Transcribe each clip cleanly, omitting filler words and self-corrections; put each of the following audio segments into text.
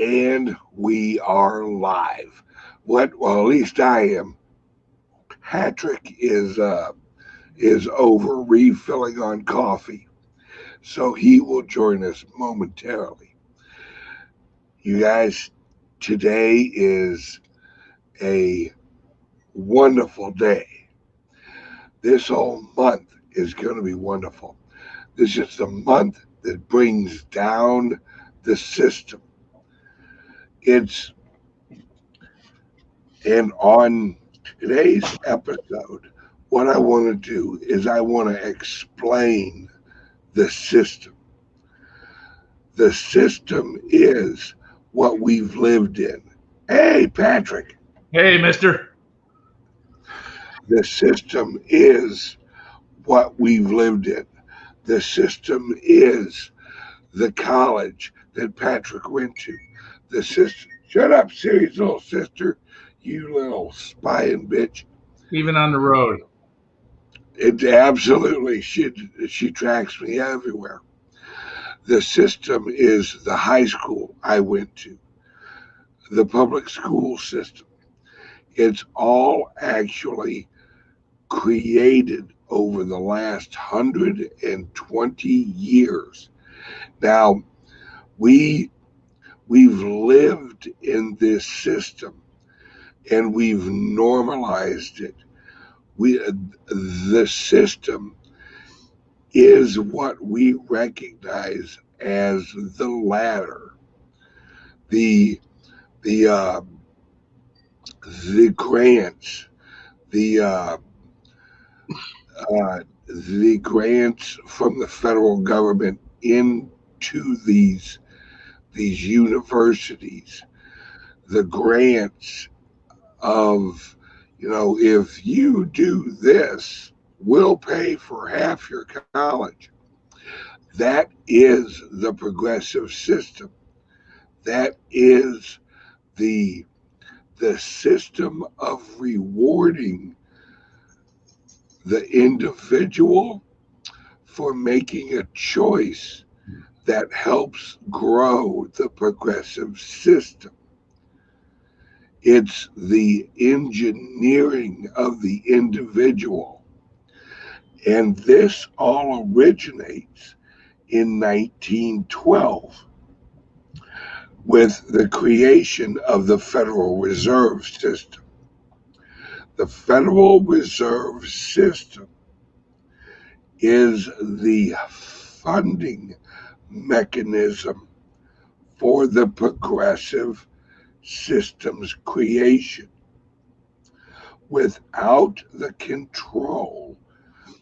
And we are live. Well, at least I am. Patrick is over refilling on coffee, so he will join us momentarily. You guys, today is a wonderful day. This whole month is going to be wonderful. This is the month that brings down the system. It's And on today's episode, what I want to do is I want to explain the system. The system is what we've lived in. Hey, Patrick, Hey, mister. the system is what we've lived in. The system is the college that Patrick went to. The system, shut up, serious little sister, you little spying bitch. Even on the road. It absolutely she tracks me everywhere. The system is the high school I went to, the public school system. It's all actually created over the last 120 years. Now we we've lived in this system and we've normalized it. We the system is what we recognize as the ladder, the the uh, the grants, the uh, the grants from the federal government into these universities, the grants of, if you do this, we'll pay for half your college. That is the progressive system. That is the the system of rewarding the individual for making a choice that helps grow the progressive system. It's the engineering of the individual. And this all originates in 1912 with the creation of the Federal Reserve System. The Federal Reserve System is the funding mechanism for the progressive system's creation. Without the control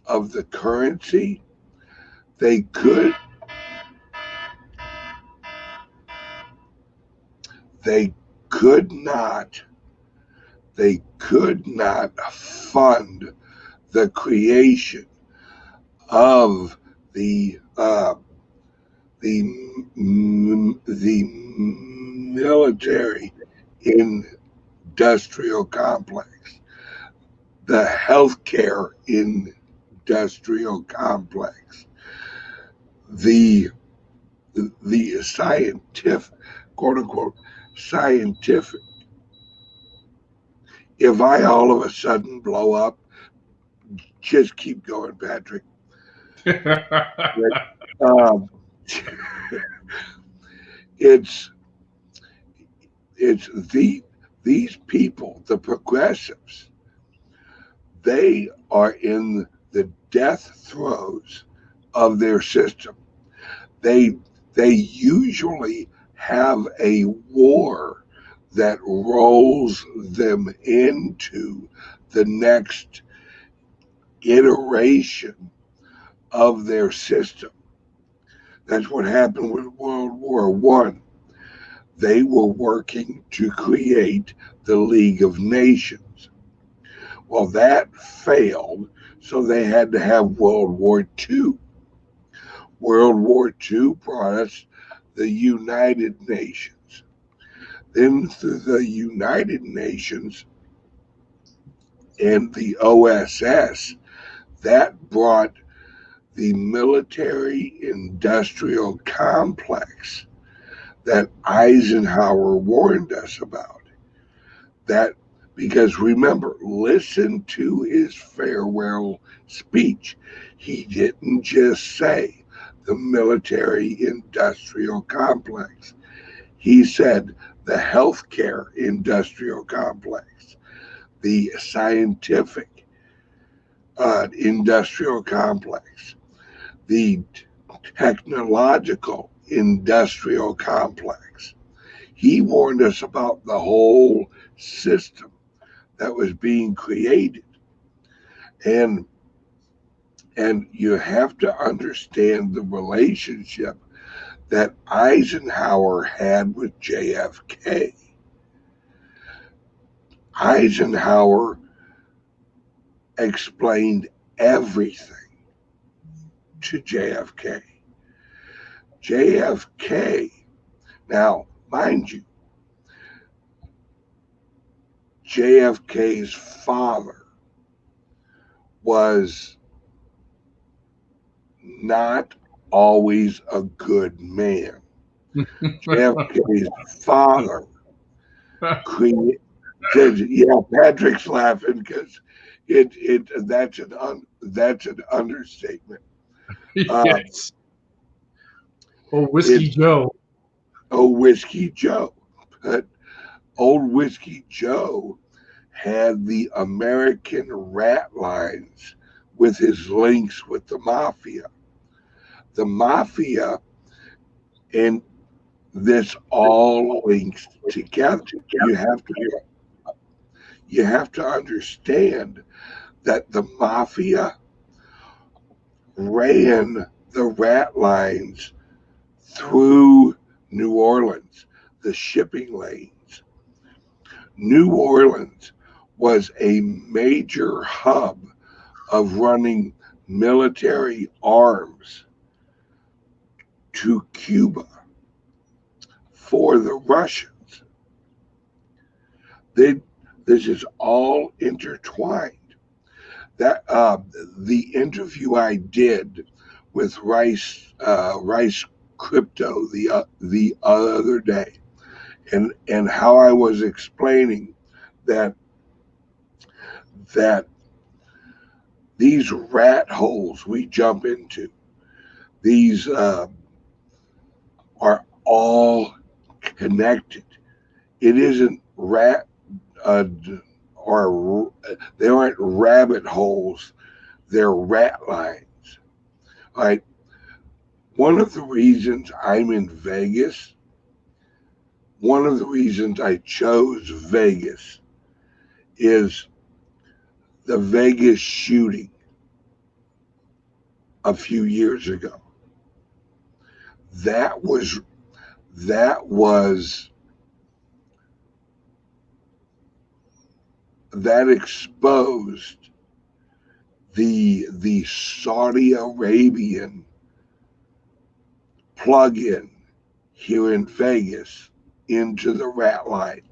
of the currency, they could they could not they could not fund the creation of the the military industrial complex, the healthcare industrial complex, the the scientific, quote unquote, scientific. If I all of a sudden blow up, just keep going, Patrick. Um, it's it's these people, the progressives, they are in the death throes of their system. They they usually have a war that rolls them into the next iteration of their system. That's what happened with World War One. They were working to create the League of Nations. Well, that failed, so they had to have World War Two. World War Two brought us the United Nations. Then through the United Nations and the OSS, that brought the military industrial complex that Eisenhower warned us about. That because remember, listen to his farewell speech. He didn't just say the military industrial complex. He said the healthcare industrial complex, the scientific industrial complex, the technological industrial complex. He warned us about the whole system that was being created. And you have to understand the relationship that Eisenhower had with JFK. Eisenhower explained everything to JFK. JFK, now, mind you, JFK's father was not always a good man. JFK's father created. Yeah, Patrick's laughing because that's an understatement. Yes. Oh, Whiskey Joe. Oh, Whiskey Joe. But old Whiskey Joe had the American rat lines with his links with the mafia. The mafia and this all links together. You have to understand that the mafia ran the rat lines through New Orleans, the shipping lanes. New Orleans was a major hub of running military arms to Cuba for the Russians. This is all intertwined. That the interview I did with Rice Crypto the other day, and how I was explaining that these rat holes we jump into, these are all connected. It isn't rat or they aren't rabbit holes, they're rat lines. All right. One of the reasons I'm in Vegas, one of the reasons I chose Vegas is the Vegas shooting a few years ago. That was that exposed the Saudi Arabian plug-in here in Vegas into the rat line.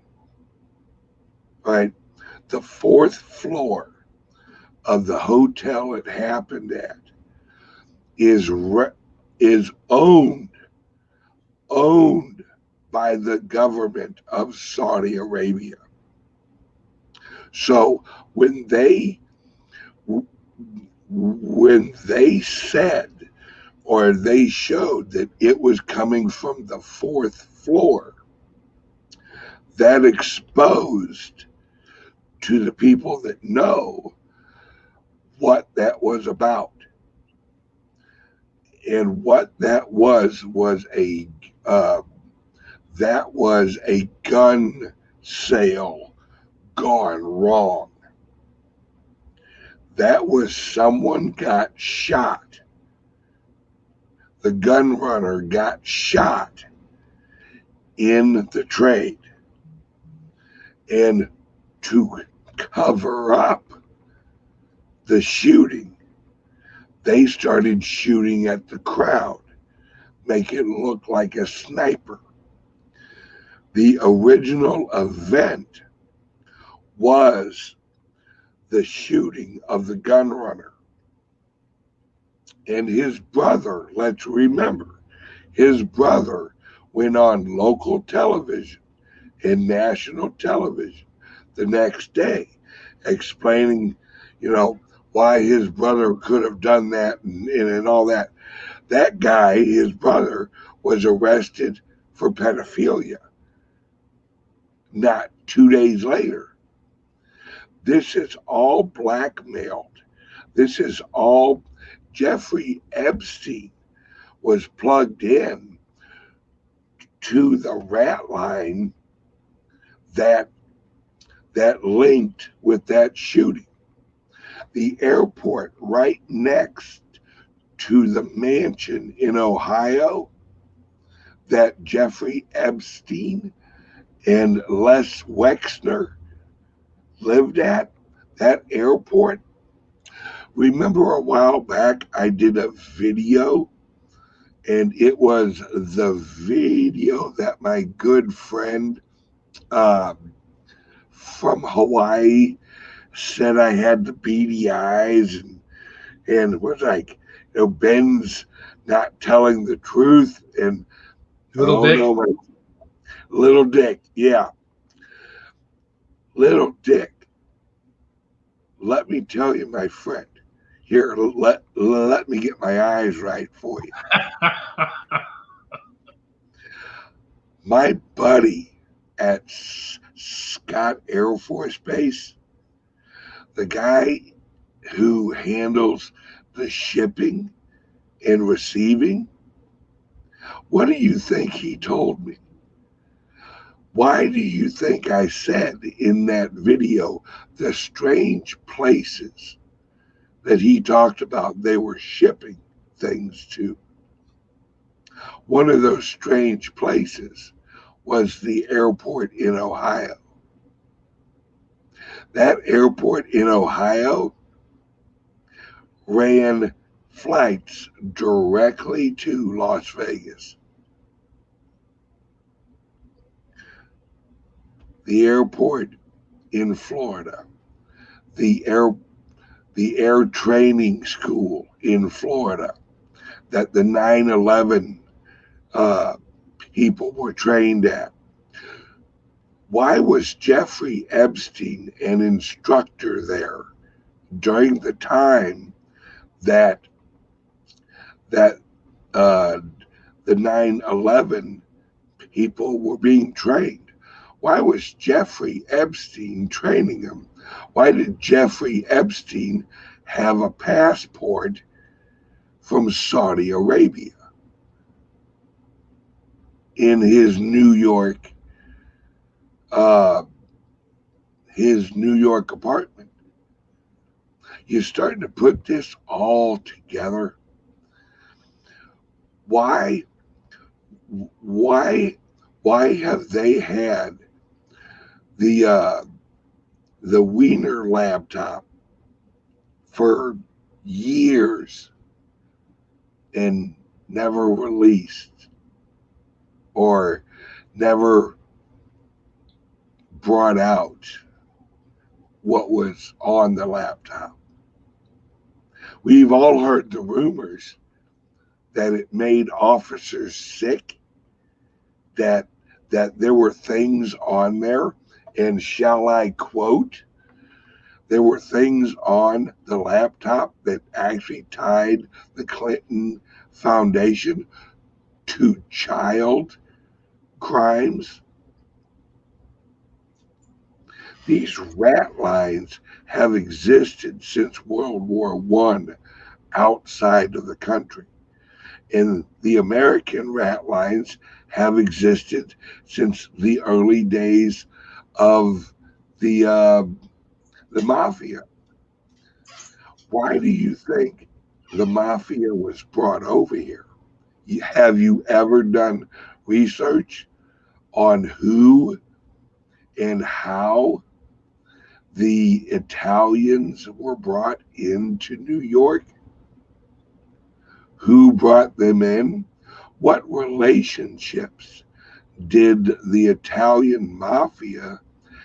Right, the fourth floor of the hotel it happened at is owned by the government of Saudi Arabia. So when they said or they showed that it was coming from the fourth floor, that exposed to the people that know what that was about. And what that was a gun sale gone wrong. That was someone got shot. The gun runner got shot in the trade. And to cover up the shooting, they started shooting at the crowd, make it look like a sniper. The original event was the shooting of the gun runner. And his brother, let's remember, his brother went on local television and national television the next day explaining, why his brother could have done that and all that. That guy, his brother, was arrested for pedophilia not 2 days later. This is all blackmailed. This is all Jeffrey Epstein was plugged in to the rat line that linked with that shooting. The airport right next to the mansion in Ohio that Jeffrey Epstein and Les Wexner lived at, that airport. Remember a while back I did a video, and it was the video that my good friend uh, from Hawaii said I had the beady eyes and was like, Ben's not telling the truth. And Little Dick. no, my little Dick, yeah, little Dick. Let me tell you, my friend. Here, let me get my eyes right for you. My buddy at Scott Air Force Base, the guy who handles the shipping and receiving, what do you think he told me? Why do you think I said in that video the strange places that he talked about they were shipping things to? One of those strange places was the airport in Ohio. That airport in Ohio ran flights directly to Las Vegas. The airport in Florida, the air training school in Florida that the 9/11 people were trained at. Why was Jeffrey Epstein an instructor there during the time that uh, the 9/11 people were being trained? Why was Jeffrey Epstein training them? Why did Jeffrey Epstein have a passport from Saudi Arabia in his New York apartment? You're starting to put this all together. Why why have they had the Wiener laptop for years and never released or never brought out what was on the laptop? We've all heard the rumors that it made officers sick, that there were things on there, and shall I quote, there were things on the laptop that actually tied the Clinton Foundation to child crimes. These rat lines have existed since World War I outside of the country. And the American rat lines have existed since the early days of the mafia. Why do you think the mafia was brought over here? Have you ever done research on who and how the Italians were brought into New York? Who brought them in? What relationships did the Italian mafia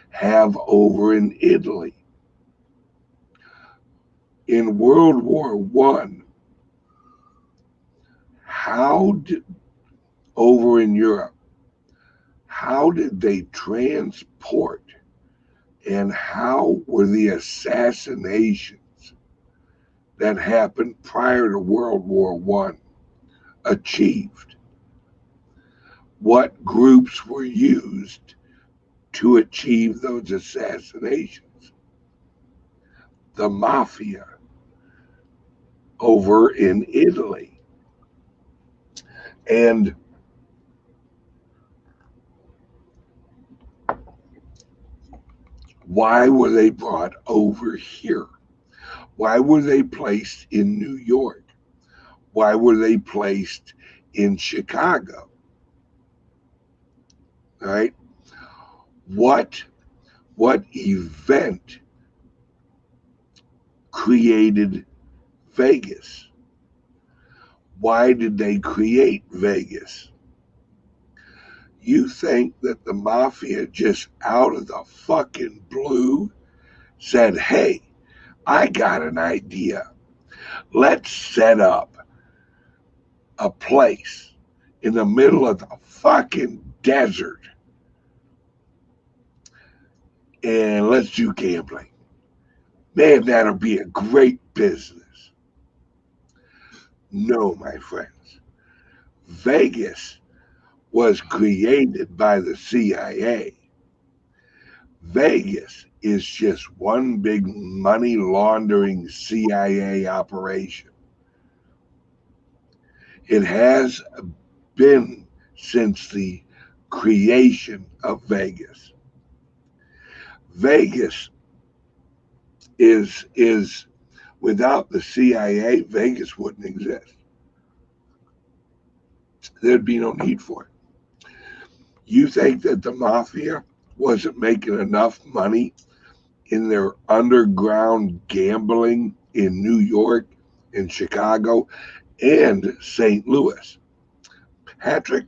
have over in Italy? In World War I, how did, over in Europe, how did they transport and how were the assassinations that happened prior to World War I achieved? What groups were used to achieve those assassinations? The mafia over in Italy. And why were they brought over here? Why were they placed in New York? Why were they placed in Chicago? Right? What event created Vegas? Why did they create Vegas? You think that the mafia just out of the fucking blue said, hey, I got an idea. Let's set up a place in the middle of the fucking desert and let's do gambling. Man, that'll be a great business. No, my friends. Vegas was created by the CIA. Vegas is just one big money laundering CIA operation. It has been since the creation of Vegas. Vegas is without the CIA, Vegas wouldn't exist. There'd be no need for it. You think that the mafia wasn't making enough money in their underground gambling in New York and Chicago and St. Louis? Patrick,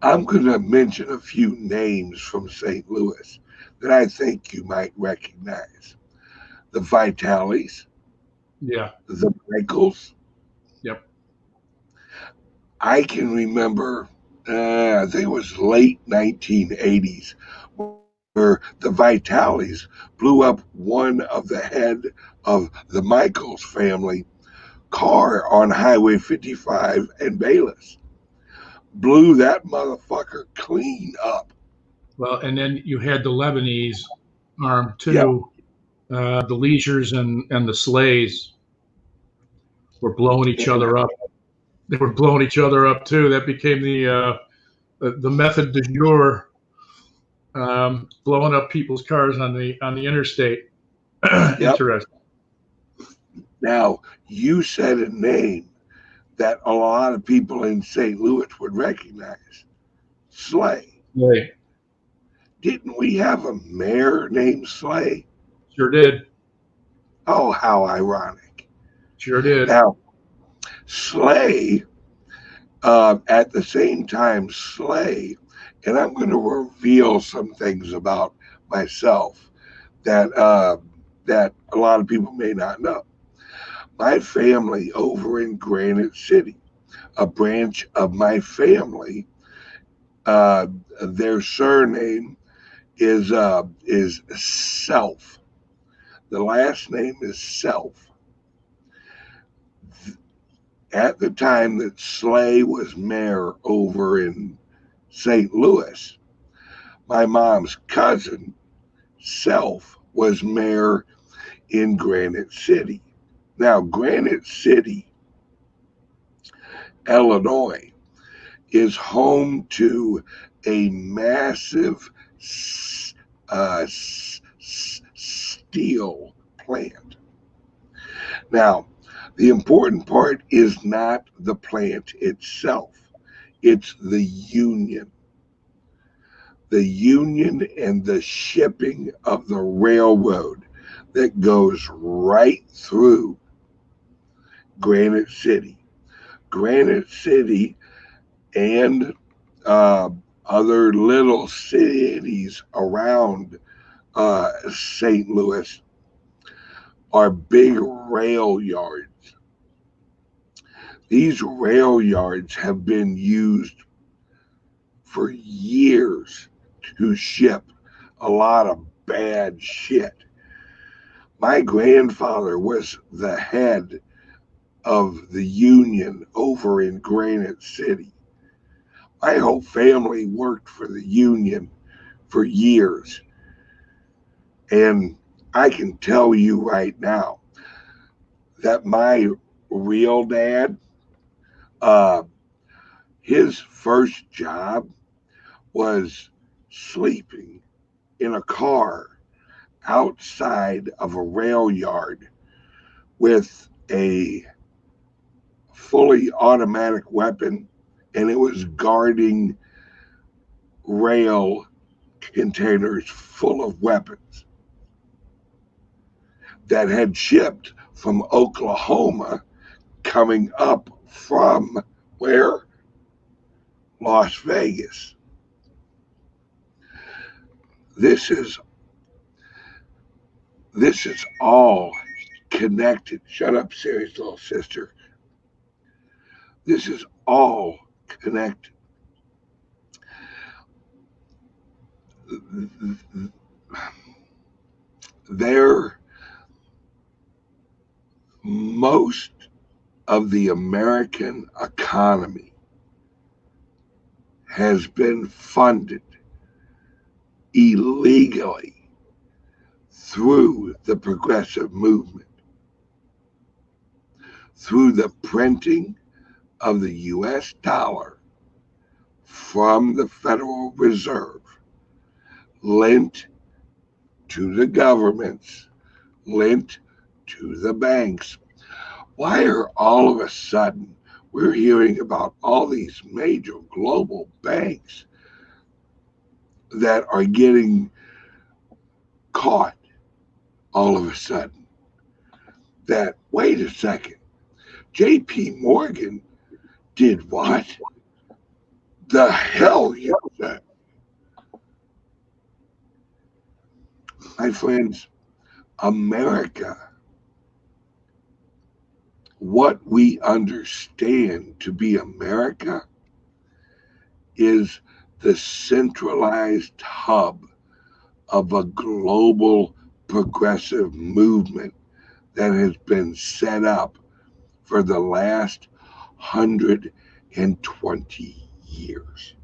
I'm going to mention a few names from St. Louis that I think you might recognize. The Vitalis, Yeah. the Michaels. Yep. I can remember, I think it was late 1980s, where the Vitalis blew up one of the head of the Michaels family car on Highway 55 and Bayless. Blew that motherfucker clean up. Well, and then you had the Lebanese arm Yep. too. The Leisures and the Slays were blowing each And other up. They were blowing each other up too. That became the method du jour, blowing up people's cars on the interstate. yep. Interesting. Now, you said a name that a lot of people in St. Louis would recognize. Slay. Right. Didn't we have a mayor named Slay? Sure did. Oh, how ironic. Sure did. Now, Slay, at the same time, Slay, and I'm going to reveal some things about myself that a lot of people may not know. My family over in Granite City, a branch of my family, their surname is Self. The last name is Self. At the time that Slay was mayor over in St. Louis, my mom's cousin, Self, was mayor in Granite City. Now, Granite City, Illinois, is home to a massive steel plant. Now, the important part is not the plant itself, it's the union. The union and the shipping of the railroad that goes right through Granite City. Granite City and other little cities around St. Louis are big rail yards. These rail yards have been used for years to ship a lot of bad shit. My grandfather was the head of the union over in Granite City. My whole family worked for the union for years. And I can tell you right now that my real dad, his first job was sleeping in a car outside of a rail yard with a fully automatic weapon, and it was guarding rail containers full of weapons that had shipped from Oklahoma, coming up from where? Las Vegas. This is all connected. Shut up, serious little sister. This is all connected. Most of the American economy has been funded illegally through the progressive movement, through the printing of the US dollar from the Federal Reserve, lent to the governments, lent to the banks. Why are all of a sudden we're hearing about all these major global banks that are getting caught all of a sudden? That, wait a second, JP Morgan did what? The hell you said? My friends, America, what we understand to be America, is the centralized hub of a global progressive movement that has been set up for the last 120 years.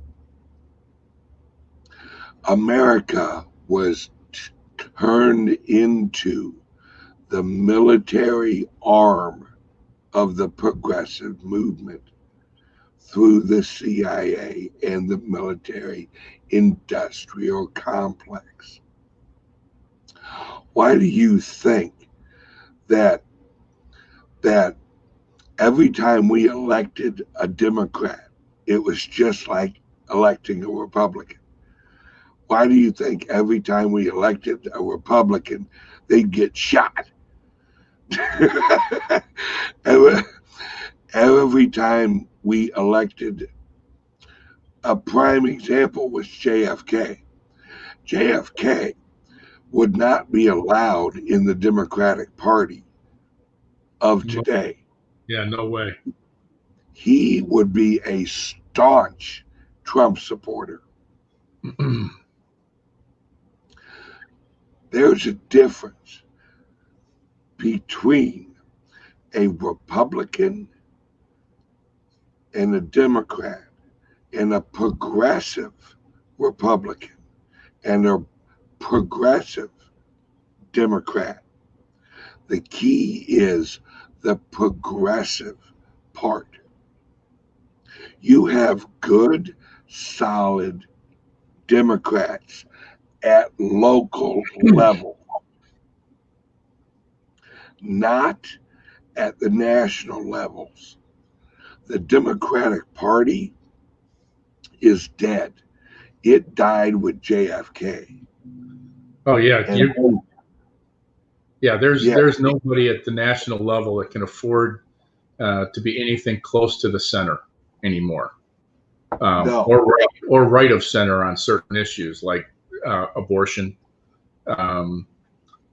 America was turned into the military arm of the progressive movement through the CIA and the military industrial complex. Why do you think that every time we elected a Democrat, it was just like electing a Republican? Why do you think every time we elected a Republican, they'd get shot? every time we elected, a prime example was JFK. JFK would not be allowed in the Democratic Party of today. Yeah, no way. He would be a staunch Trump supporter. There's a difference between a Republican and a Democrat, and a progressive Republican and a progressive Democrat. The key is the progressive part. You have good, solid Democrats at local level, not at the national levels. The Democratic Party is dead. It died with JFK. Oh yeah, there's nobody at the national level that can afford to be anything close to the center anymore, No. or right of center on certain issues like abortion,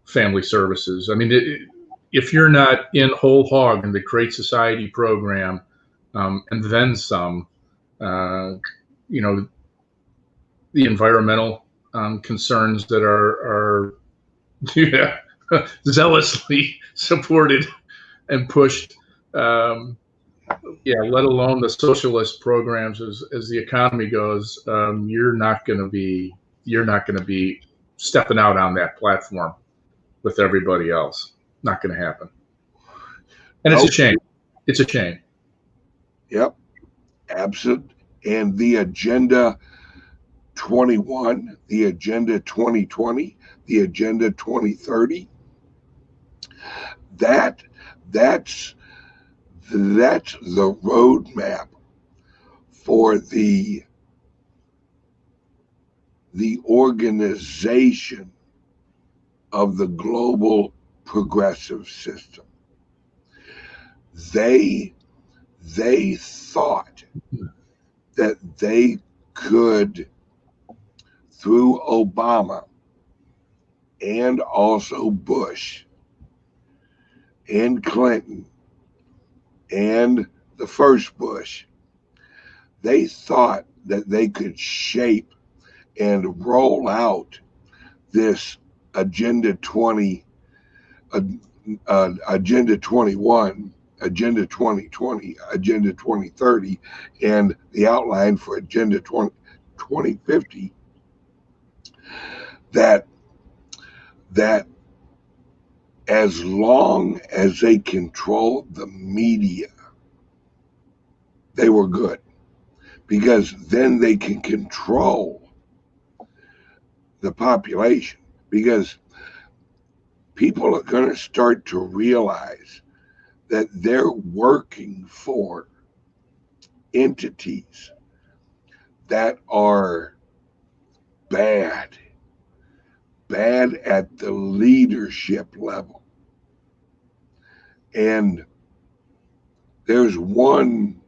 family services. I mean, if you're not in whole hog in the Great Society program, and then some, you know, the environmental concerns that are yeah, zealously supported and pushed. Yeah, let alone the socialist programs as the economy goes. You're not going to be stepping out on that platform with everybody else. Not going to happen. And it's a Nope. shame. It's a shame. Yep. Absent. And the Agenda 21, the Agenda 2020, the Agenda 2030, that's the roadmap for the organization of the global progressive system. They thought that they could, through Obama and also Bush and Clinton and the first Bush, they thought that they could shape and roll out this Agenda 20, Agenda 21, Agenda 2020, Agenda 2030, and the outline for Agenda 2050, that as long as they controlled the media, they were good, because then they can control the population, because people are going to start to realize that they're working for entities that are bad at the leadership level. And there's one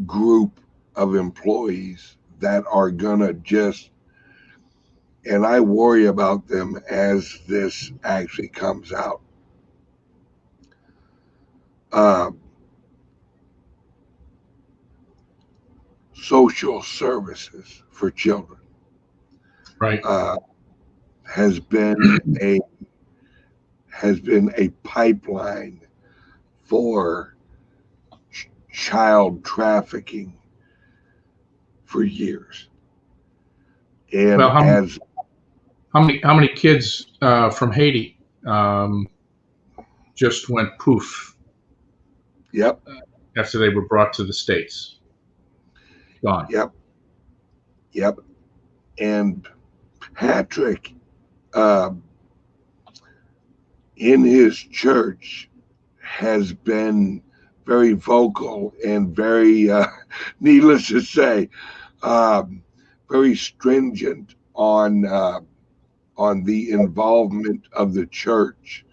group of employees that are gonna just, and I worry about them as this actually comes out. Social services for children, Right. Has been a pipeline for child trafficking for years. And Well, how many kids from Haiti just went poof? Yep. After they were brought to the States, gone. Yep. And Patrick, in his church, has been very vocal and very, needless to say, very stringent on the involvement of the church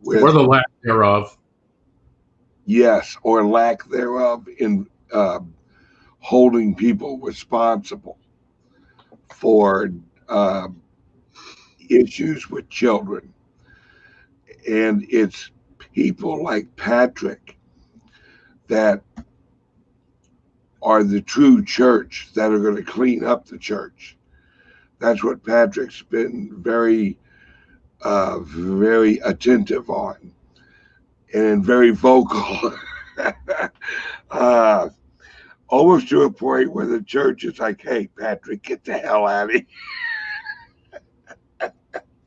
with, or the lack thereof. Yes, or lack thereof, in holding people responsible for issues with children. And it's people like Patrick that are the true church that are going to clean up the church. That's what Patrick's been very attentive on and very vocal. Almost to a point where the church is like, hey, Patrick, get the hell out of here.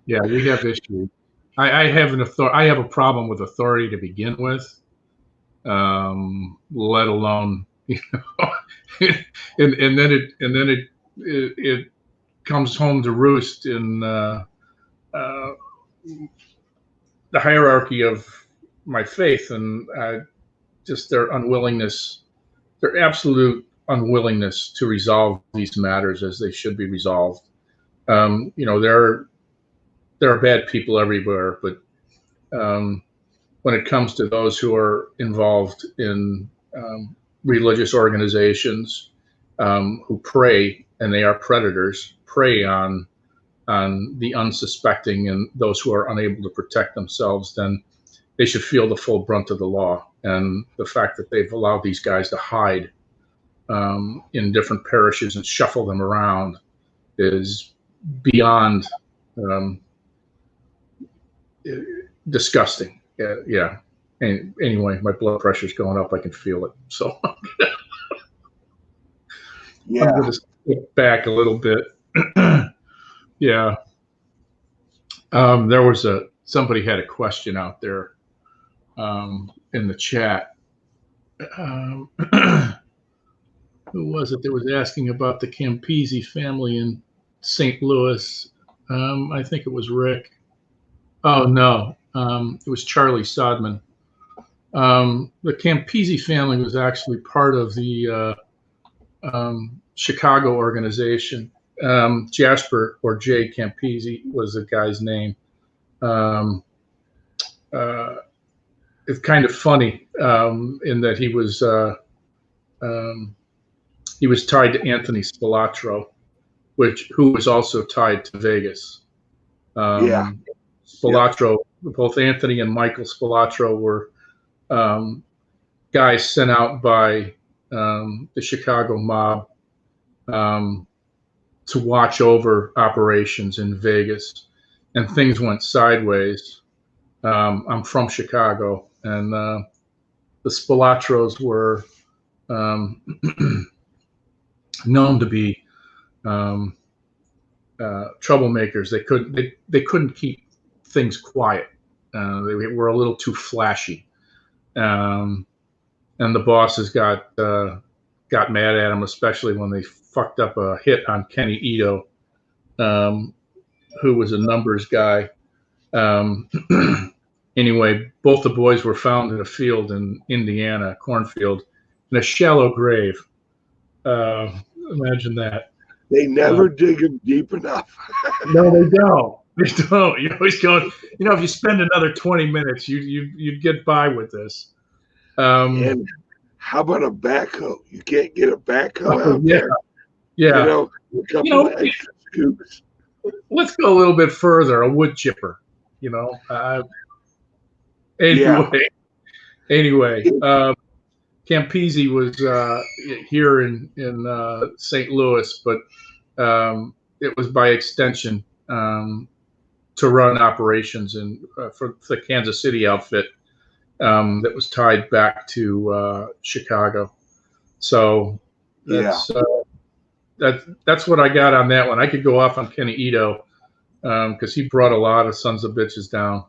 Yeah, we have issues. I have a problem with authority to begin with, let alone, and then it comes home to roost in the hierarchy of my faith, and just their absolute unwillingness to resolve these matters as they should be resolved. There are bad people everywhere, but when it comes to those who are involved in religious organizations who prey, and they are predators, prey on the unsuspecting and those who are unable to protect themselves, then they should feel the full brunt of the law. And the fact that they've allowed these guys to hide in different parishes and shuffle them around is beyond disgusting. Yeah. And anyway, my blood pressure's going up. I can feel it. So Yeah. I'm going to step back a little bit. Yeah. There was somebody had a question out there in the chat. Who was it that was asking about the Campisi family in St. Louis? I think it was Rick. Oh, no. It was Charlie Sodman. The Campisi family was actually part of the Chicago organization. Jasper, or Jay Campisi, was the guy's name. It's kind of funny in that he was tied to Anthony Spilatro, who was also tied to Vegas. Yeah. Spilatro, both Anthony and Michael Spilatro were guys sent out by the Chicago mob to watch over operations in Vegas, and things went sideways. I'm from Chicago, and the Spilatros were known to be troublemakers. They couldn't keep things quiet. They were a little too flashy, and the bosses got mad at them, especially when they fucked up a hit on Kenny Ito, who was a numbers guy. Anyway, both the boys were found in a field in Indiana, a cornfield, in a shallow grave. Imagine that. They never dig them deep enough. No, they don't. They don't. You're always going, if you spend another 20 minutes, you'd get by with this. And how about a backhoe? You can't get a backhoe out there. Yeah. A couple of extra scoops. Let's go a little bit further. A wood chipper. Anyway, Campisi was here in St. Louis, but it was by extension to run operations for the Kansas City outfit that was tied back to Chicago. So that's what I got on that one. I could go off on Kenny Ito because he brought a lot of sons of bitches down.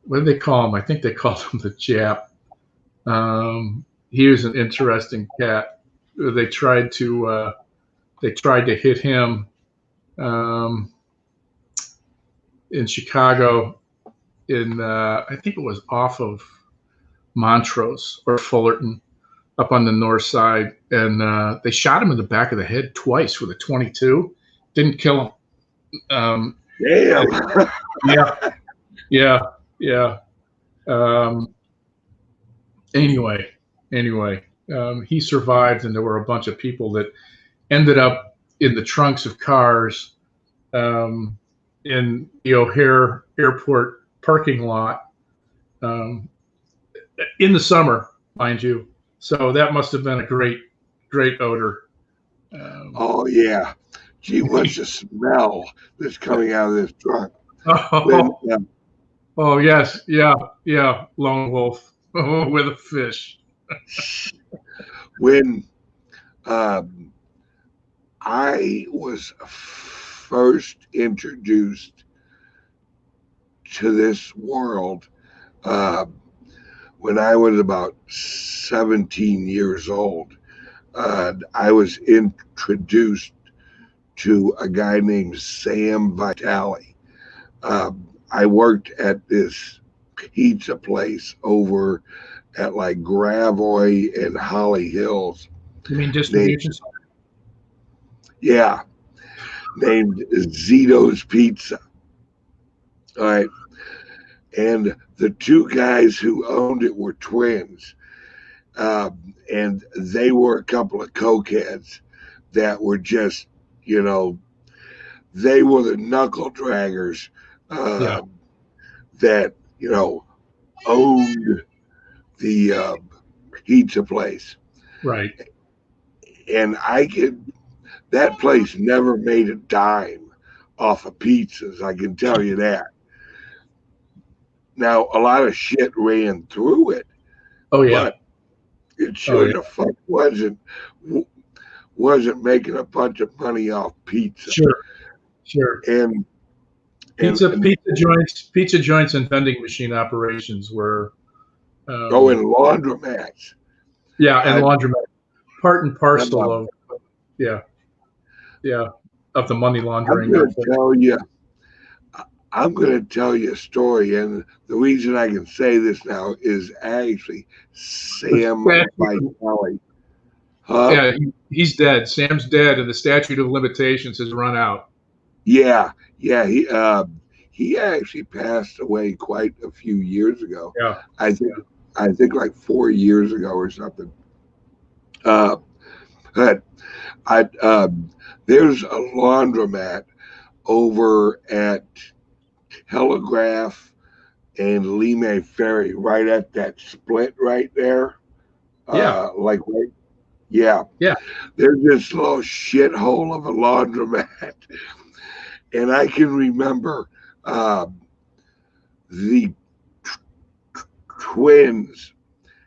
What did they call him? I think they called him the Jap. He was an interesting cat. They tried to hit him in Chicago. I think it was off of Montrose or Fullerton, up on the north side, and they shot him in the back of the head twice with a .22. Didn't kill him. Damn. Yeah. Anyway, he survived, and there were a bunch of people that ended up in the trunks of cars in the O'Hare Airport parking lot in the summer, mind you. So that must have been a great odor. Oh yeah. Gee, what's the smell that's coming out of this trunk? Oh yes, yeah, lone wolf with a fish. When I was first introduced to this world, when I was about 17 years old, I was introduced to a guy named Sam Vitale. I worked at this pizza place over at like Gravois and Holly Hills. You mean distribution? Yeah, named Zito's Pizza. All right. And the two guys who owned it were twins. And they were a couple of cokeheads that were just, they were the knuckle draggers that, owned the pizza place. Right. And that place never made a dime off of pizzas. I can tell you that. Now, a lot of shit ran through it, Oh yeah. but it Oh sure yeah. the fuck wasn't making a bunch of money off pizza. Sure. Sure. And and Pizza joints, and vending machine operations were, oh, and um, laundromats. yeah, and I laundromat, part and parcel um, of, yeah, yeah, of the money I'm laundering. gonna tell you I'm gonna tell you a story, and the reason I can say this now is actually Sam Vitale. Huh? Yeah, he's dead. Sam's dead, and the statute of limitations has run out. Yeah, yeah. He actually passed away quite a few years ago. Yeah, I think yeah, I think like 4 years ago or something. Uh, but I there's a laundromat over at Telegraph and Lime Ferry, right at that split right there. yeah, Like right, yeah. yeah, There's this little shithole of a laundromat, and I can remember uh, the twins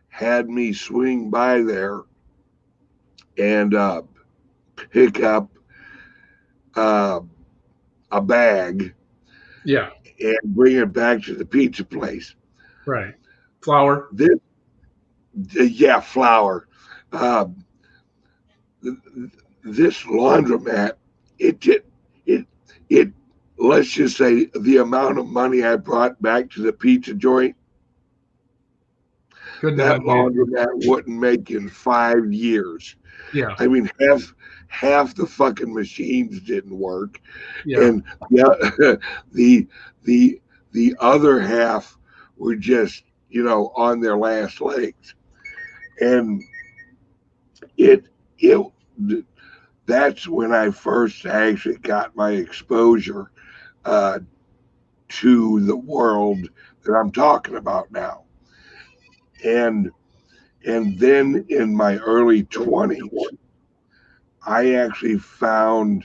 had me swing by there and pick up uh, a bag yeah. and bring it back to the pizza place. Right. Flour. This, yeah, flour. Uh, this laundromat, it did it it. Let's just say the amount of money I brought back to the pizza joint, Couldn't have that been made. laundromat wouldn't make in 5 years. Yeah, I mean, half the fucking machines didn't work, yeah, and yeah, the the the other half were just on their last legs, and it it that's when I first actually got my exposure uh, to the world that I'm talking about now, and then in my early 20s, I actually found,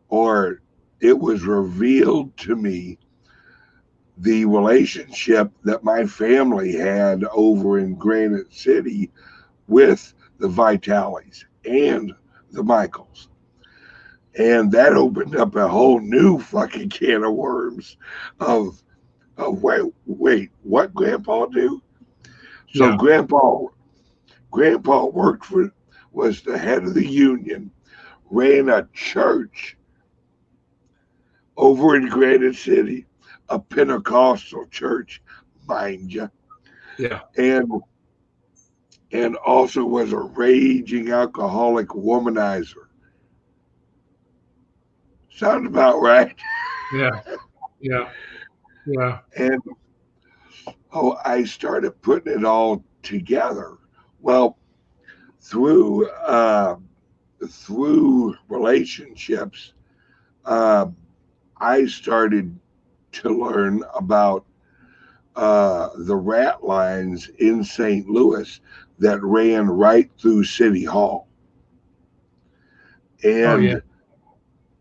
or it was revealed to me, the relationship that my family had over in Granite City with the Vitales and the Michaels. And that opened up a whole new fucking can of worms of, wait, what Grandpa do? So yeah. Grandpa was the head of the union, ran a church over in Granite City, a Pentecostal church, mind you, Yeah. and also was a raging alcoholic womanizer. Sound about right? Yeah. Yeah. Yeah. And I started putting it all together. Well, through relationships, uh, I started to learn about the rat lines in St. Louis that ran right through City Hall. Oh yeah. And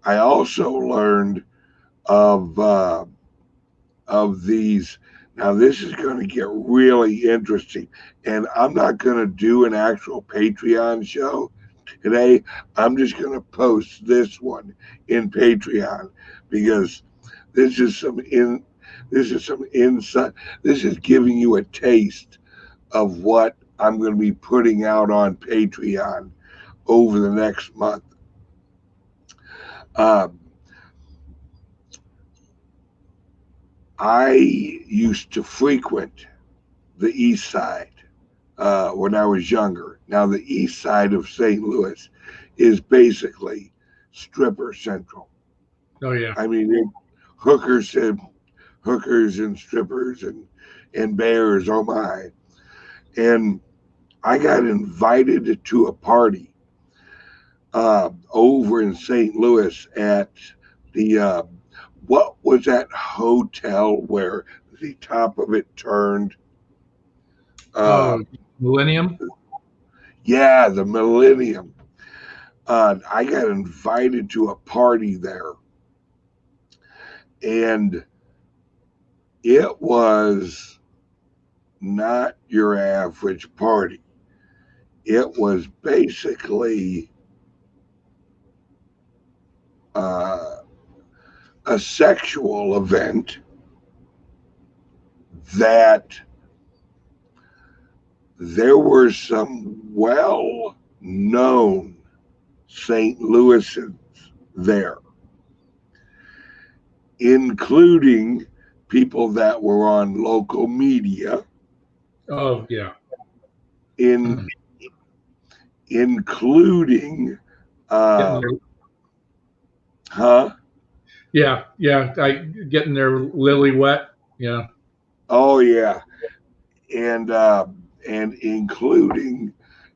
I also learned of these. Now this is going to get really interesting, and I'm not going to do an actual Patreon show today. I'm just going to post this one in Patreon because this is some in this is some insight. This is giving you a taste of what I'm going to be putting out on Patreon over the next month. Um, I used to frequent the East Side when I was younger. Now, the East Side of St. Louis is basically stripper central. Oh yeah. I mean, hookers and strippers and bears. Oh my! And I got invited to a party over in St. Louis at the what was that hotel where the top of it turned? Uh, Oh, Millennium. Yeah, the Millennium. I got invited to a party there, and it was not your average party. It was basically uh, a sexual event that there were some well known St. Louisans there, including people that were on local media, Oh yeah. in including Getting uh their, huh yeah. Getting their lily wet. Yeah. oh yeah, and including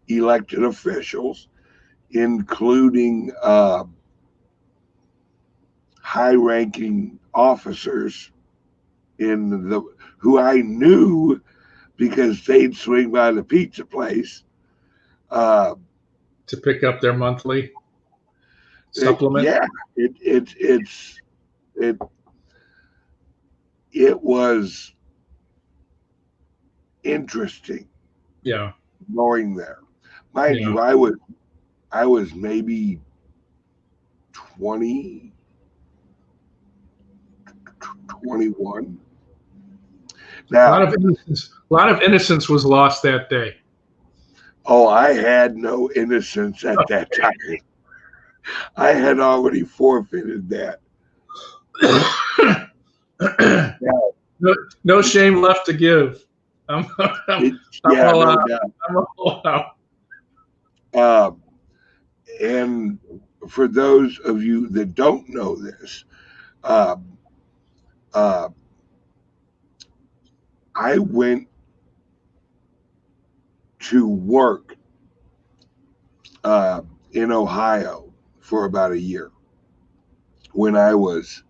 elected officials, including high ranking officers in the who I knew because they'd swing by the pizza place. Uh, To pick up their monthly supplement. yeah, it it was interesting Yeah. going there. Mind Yeah. you, I was maybe 20, 21. A lot Now, of innocence. A lot of innocence was lost that day. oh, I had no innocence at that time. I had already forfeited that. Now, no, no shame left to give. I'm, I'm, I'm yeah, all no out. doubt. I'm all out. Uh, and for those of you that don't know this, uh, uh, I went to work uh, in Ohio for about a year when I was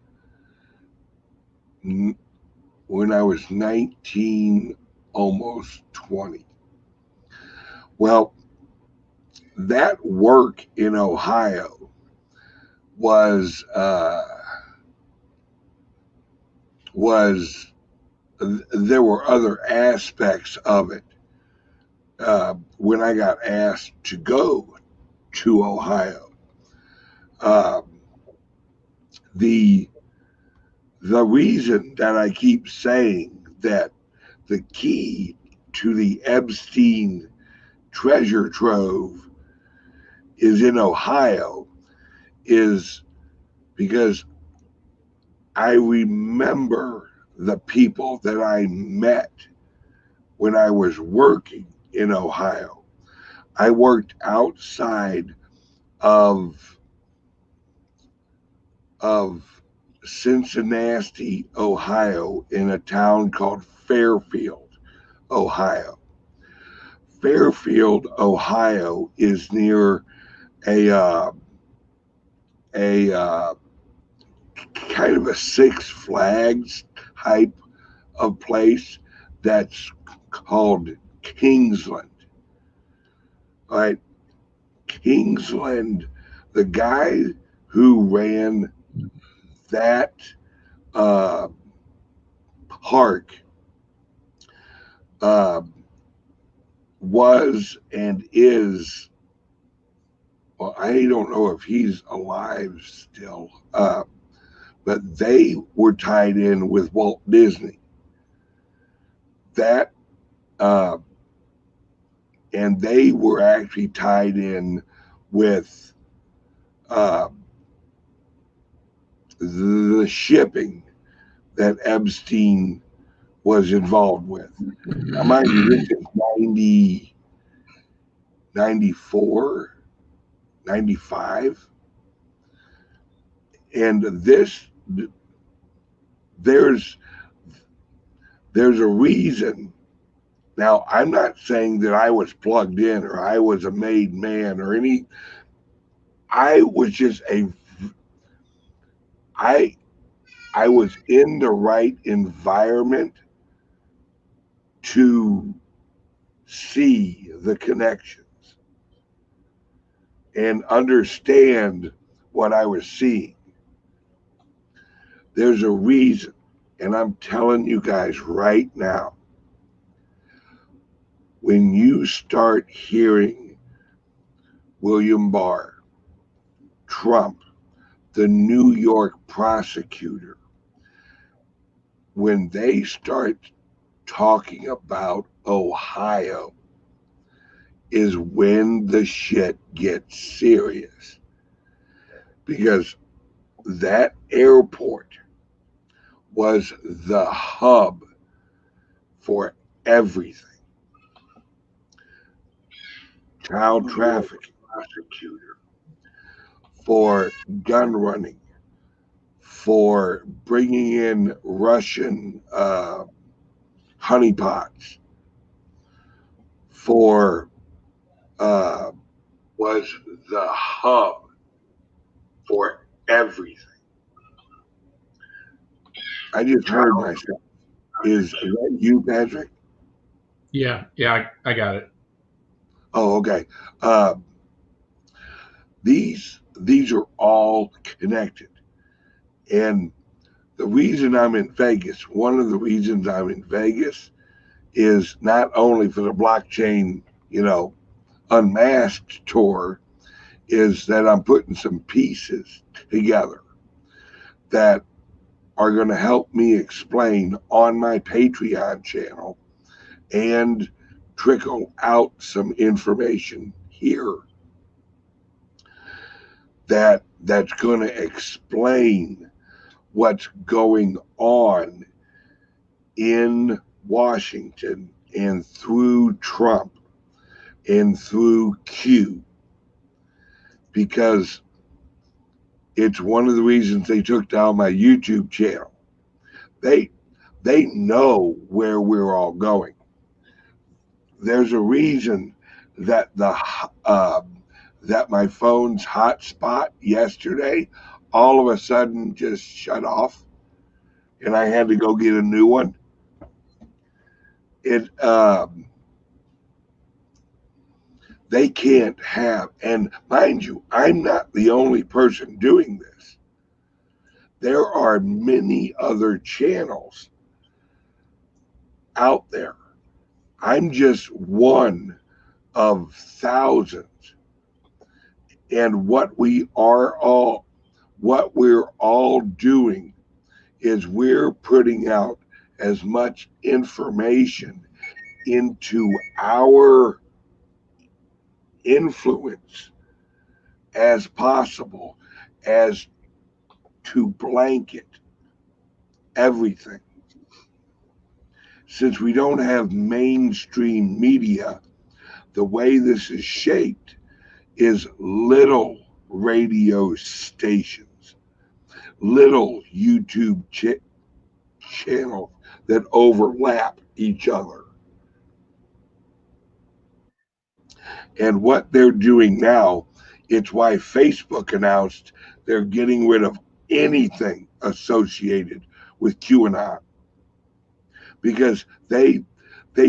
when I was 19, almost 20. Well, that work in Ohio was was there were other aspects of it when I got asked to go to Ohio. Uh, the the reason that I keep saying that the key to the Epstein treasure trove is in Ohio is because I remember the people that I met when I was working in Ohio. I worked outside of of Cincinnati, Ohio, in a town called Fairfield, Ohio. Fairfield, Ohio, is near a a kind of a Six Flags type of place that's called Kingsland. Right, Kingsland. The guy who ran that uh, park uh, was and is. Well, I don't know if he's alive still, but they were tied in with Walt Disney. That uh, and they were actually tied in with uh, the shipping that Epstein was involved with. Now, mind you, this is 90, 94, 95. And this, there's there's a reason. Now, I'm not saying that I was plugged in or I was a made man or any. I was just I I was in the right environment to see the connections. and understand what I was seeing. There's a reason, and I'm telling you guys right now, when you start hearing William Barr, Trump, the New York prosecutor, when they start talking about Ohio, is when the shit gets serious. Because that airport was the hub for everything. Child trafficking prosecutor, for gun running, for bringing in Russian honeypots, for was the hub for everything. I just heard myself. Is that you, Patrick? Yeah, I got it. Oh, okay. Uh, these are all connected, and the reason I'm in Vegas, one of the reasons I'm in Vegas, is not only for the blockchain, unmasked tour, is that I'm putting some pieces together that are going to help me explain on my Patreon channel and trickle out some information here that's going to explain what's going on in Washington and through Trump and through Q, because it's one of the reasons they took down my YouTube channel. They know where we're all going. There's a reason that that my phone's hotspot yesterday all of a sudden just shut off, and I had to go get a new one. It They can't have, and mind you, I'm not the only person doing this. There are many other channels out there. I'm just one of thousands. And what we're all doing is we're putting out as much information into our influence as possible, as to blanket everything. Since we don't have mainstream media, the way this is shaped is little radio stations, little YouTube channels that overlap each other. And what they're doing now, it's why Facebook announced they're getting rid of anything associated with QAnon, because they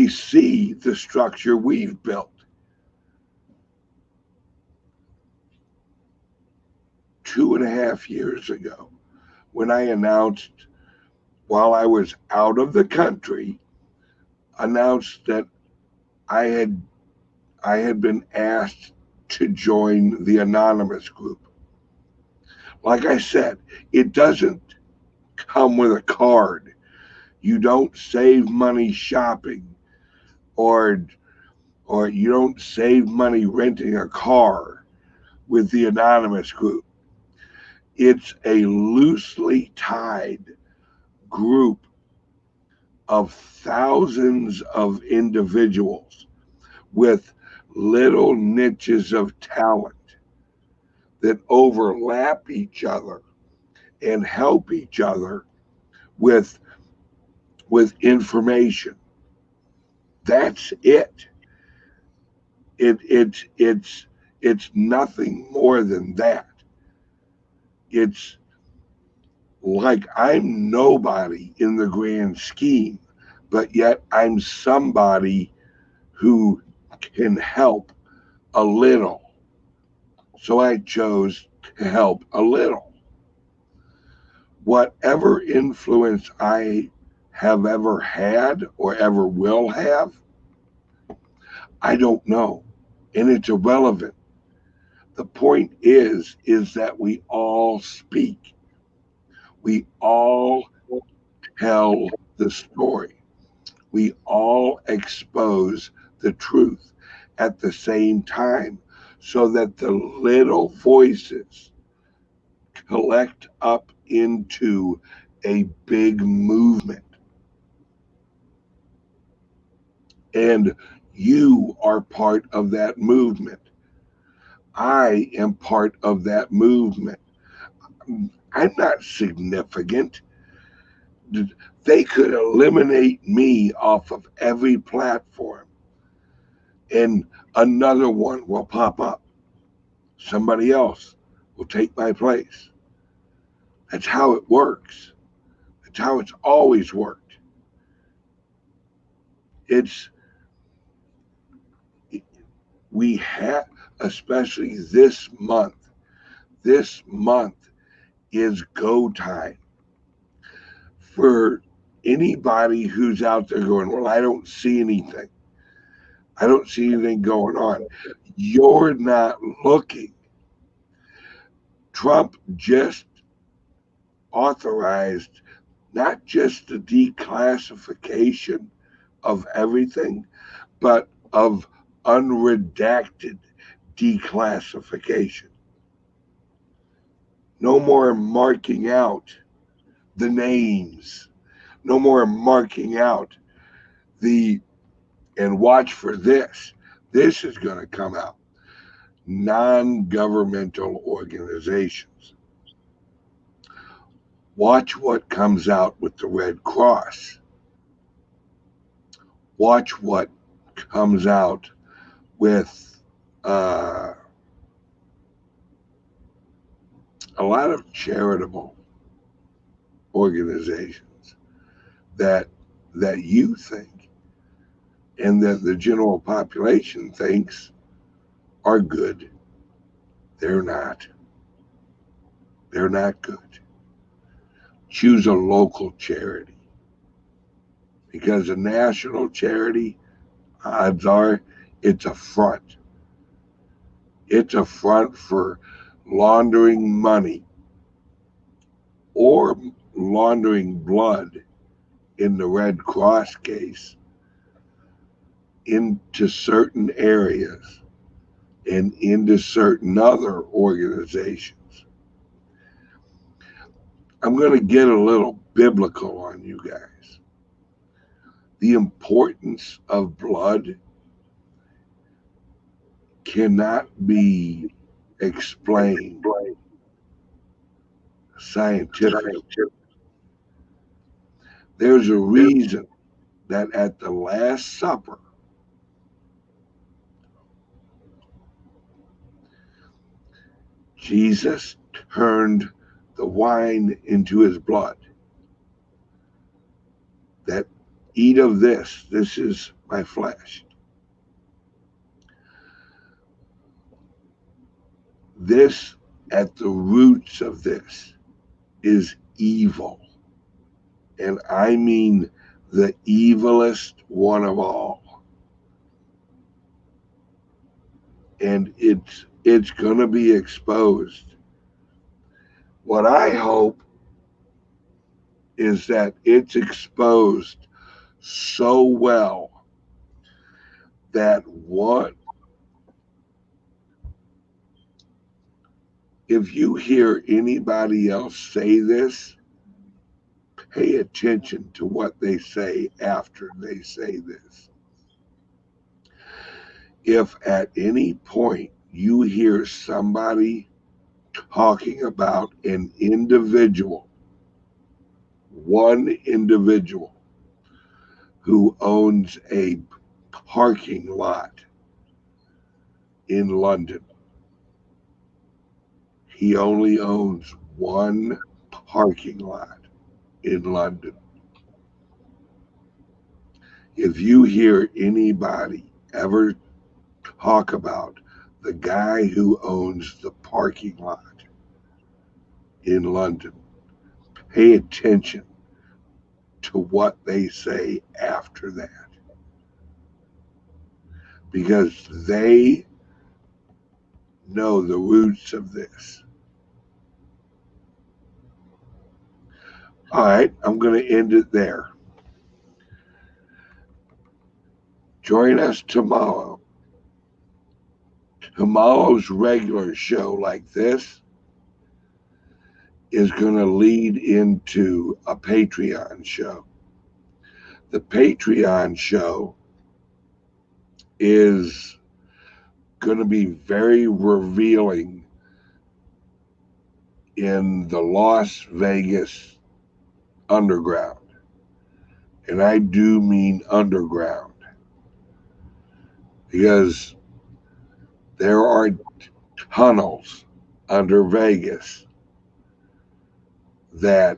see the structure we've built. 2.5 years ago, when I announced, while I was out of the country, announced that I had been asked to join the anonymous group. Like I said, it doesn't come with a card. You don't save money shopping, or you don't save money renting a car with the anonymous group. It's a loosely tied group of thousands of individuals with little niches of talent that overlap each other and help each other with information. That's it. It's nothing more than that. It's like I'm nobody in the grand scheme, but yet I'm somebody who can help a little. So I chose to help a little. Whatever influence I have ever had or ever will have, I don't know. And it's irrelevant. The point is that we all speak. We all tell the story. We all expose the truth at the same time so that the little voices collect up into a big movement. And you are part of that movement. I am part of that movement. I'm not significant. They could eliminate me off of every platform and another one will pop up. Somebody else will take my place. That's how it works. That's how it's always worked. It's, we have, especially this month is go time for anybody who's out there going, well, I don't see anything. I don't see anything going on. You're not looking. Trump just authorized not just the declassification of everything, but of unredacted declassification. No more marking out the names. No more marking out the, and watch for this. This is going to come out. Non-governmental organizations. Watch what comes out with the Red Cross. Watch what comes out with a lot of charitable organizations that you think and that the general population thinks are good. They're not. They're not good. Choose a local charity because a national charity, odds are, it's a front. It's a front for laundering money or laundering blood in the Red Cross case into certain areas and into certain other organizations. I'm going to get a little biblical on you guys. The importance of blood cannot be explained scientifically. There's a reason that at the Last Supper, Jesus turned the wine into his blood. That eat of this is my flesh. This, at the roots of this, is evil. And I mean the evilest one of all. And it's going to be exposed. What I hope is that it's exposed so well that what if you hear anybody else say this, pay attention to what they say after they say this. If at any point you hear somebody talking about an individual, one individual who owns a parking lot in London, he only owns one parking lot in London. If you hear anybody ever talk about the guy who owns the parking lot in London. Pay attention to what they say after that, because they know the roots of this. All right, I'm going to end it there. Join us tomorrow. Tomorrow's regular show like this is going to lead into a Patreon show. The Patreon show is going to be very revealing in the Las Vegas underground. And I do mean underground, because there are tunnels under Vegas that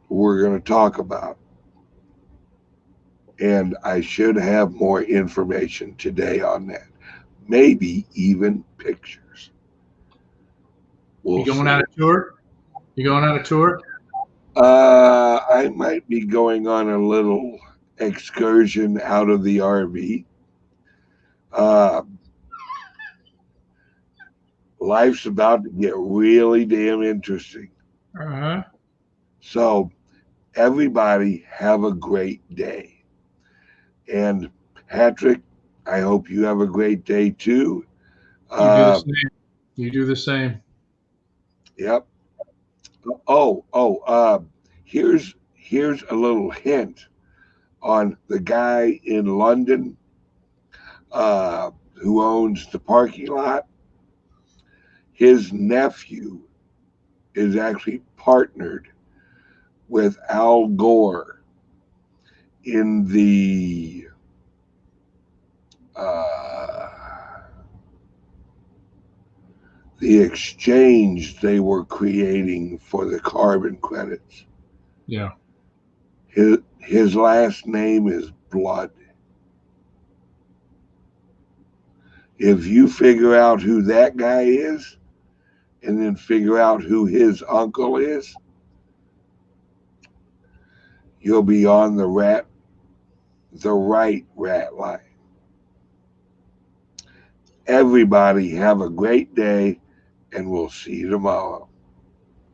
we're going to talk about. And I should have more information today on that. Maybe even pictures. You going on a tour? You going on a tour? I might be going on a little excursion out of the RV. Life's about to get really damn interesting. Uh-huh. So everybody have a great day. And Patrick, I hope you have a great day too. You do the same. You do the same. Yep. Here's a little hint on the guy in London who owns the parking lot. His nephew is actually partnered with Al Gore in the exchange they were creating for the carbon credits. Yeah. His last name is Blood. If you figure out who that guy is, and then figure out who his uncle is, you'll be on the right rat line. Everybody have a great day, and we'll see you tomorrow.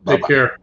Take care.